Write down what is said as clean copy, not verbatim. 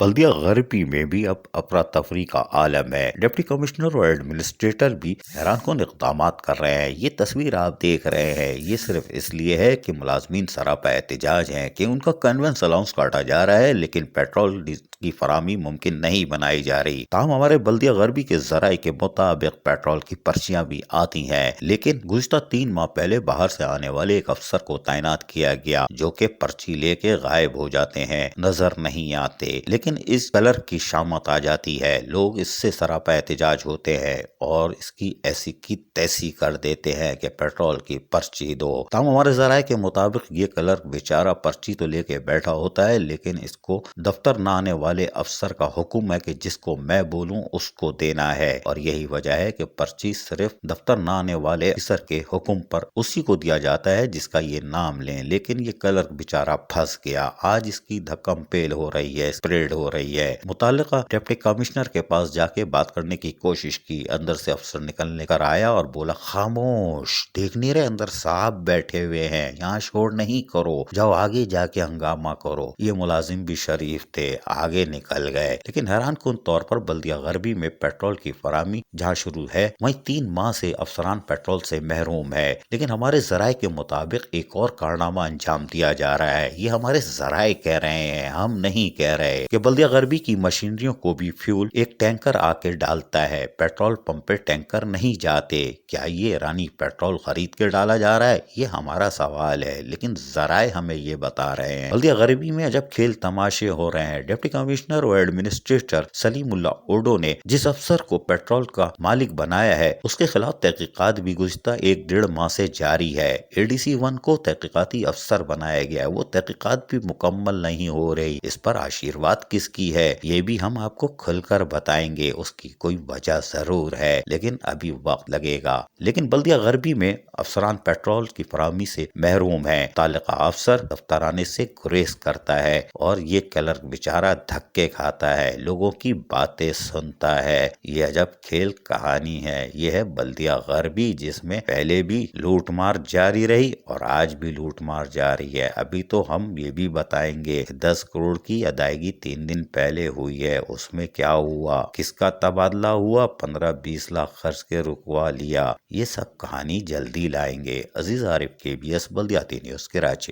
بلدیہ غربی میں بھی اب افراتفری کا عالم ہے۔ ڈپٹی کمشنر اور ایڈمنسٹریٹر بھی حیران کن اقدامات کر رہے ہیں۔ یہ تصویر آپ دیکھ رہے ہیں، یہ صرف اس لیے ہے کہ ملازمین سراپا احتجاج ہیں کہ ان کا کنوینس الاؤنس کاٹا جا رہا ہے، لیکن پیٹرول کی فراہمی ممکن نہیں بنائی جا رہی۔ تاہم ہمارے بلدیہ غربی کے ذرائع کے مطابق پیٹرول کی پرچیاں بھی آتی ہیں، لیکن گزشتہ 3 ماہ پہلے باہر سے آنے والے ایک افسر کو تعینات کیا گیا جو کہ پرچی لے کے غائب ہو جاتے ہیں، نظر نہیں آتے، لیکن اس کلر کی شامت آ جاتی ہے۔ لوگ اس سے سراپا احتجاج ہوتے ہیں اور اس کی ایسی کی تیسی کر دیتے ہیں کہ پیٹرول کی پرچی دو۔ تاہم ہمارے ذرائع کے مطابق یہ کلر بیچارہ پرچی تو لے کے بیٹھا ہوتا ہے، لیکن اس کو دفتر نہ آنے والے افسر کا حکم ہے کہ جس کو میں بولوں اس کو دینا ہے، اور یہی وجہ ہے کہ پرچی صرف دفتر نہ آنے والے افسر کے حکم پر اسی کو دیا جاتا ہے جس کا یہ نام لیں، لیکن یہ کلر بیچارہ پھنس گیا۔ آج اس کی دھکم پیل ہو رہی ہے، اسپریڈ ہو رہی ہے۔ متعلقہ ڈپٹی کمشنر کے پاس جا کے بات کرنے کی کوشش کی، اندر سے افسر نکلنے کر آیا اور بولا خاموش، دیکھ نہیں رہے اندر صاحب بیٹھے ہوئے ہیں، یہاں شور نہیں کرو، جاؤ آگے جا کے ہنگامہ کرو۔ یہ ملازم بھی شریف تھے، آگے نکل گئے، لیکن حیران کن طور پر بلدیہ غربی میں پیٹرول کی فراہمی جہاں شروع ہے وہیں 3 ماہ سے افسران پیٹرول سے محروم ہے، لیکن ہمارے ذرائع کے مطابق ایک اور کارنامہ انجام دیا جا رہا ہے۔ یہ ہمارے ذرائع کہہ رہے ہیں، ہم نہیں کہہ رہے، کہ بلدیہ غربی کی مشینریوں کو بھی فیول ایک ٹینکر آ کے ڈالتا ہے، پیٹرول پمپ پہ ٹینکر نہیں جاتے۔ کیا یہ ایرانی پیٹرول خرید کے ڈالا جا رہا ہے؟ یہ ہمارا سوال ہے، لیکن ذرائع ہمیں یہ بتا رہے ہیں۔ بلدیہ غربی میں عجب کھیل تماشے ہو رہے ہیں۔ ڈپٹی کمشنر اور ایڈمنسٹریٹر سلیم اللہ اوڈو نے جس افسر کو پیٹرول کا مالک بنایا ہے اس کے خلاف تحقیقات بھی گزشتہ 1-1.5 ماہ سے جاری ہے۔ ADC 1 کو تحقیقاتی افسر بنایا گیا، وہ تحقیقات بھی مکمل نہیں ہو رہی۔ اس پر آشیرواد کس کی ہے یہ بھی ہم آپ کو کھل کر بتائیں گے، اس کی کوئی وجہ ضرور ہے، لیکن ابھی وقت لگے گا۔ لیکن بلدیہ غربی میں افسران پیٹرول کی فراہمی سے محروم ہیں۔ متعلقہ افسر دفتر آنے سے گریز کرتا ہے اور یہ کلر بیچارہ دھکے کھاتا ہے، لوگوں کی باتیں سنتا ہے۔ یہ عجب کھیل کہانی ہے۔ یہ ہے بلدیہ غربی، جس میں پہلے بھی لوٹ مار جاری رہی اور آج بھی لوٹ مار جاری ہے۔ ابھی تو ہم یہ بھی بتائیں گے کہ 10 کروڑ کی ادائیگی 3 دن پہلے ہوئی ہے، اس میں کیا ہوا، کس کا تبادلہ ہوا، 15-20 لاکھ خرچ کے رکوا لیا۔ یہ سب کہانی جلدی لائیں گے۔ عزیز عارف KBS بلدیاتی نیوز کراچی۔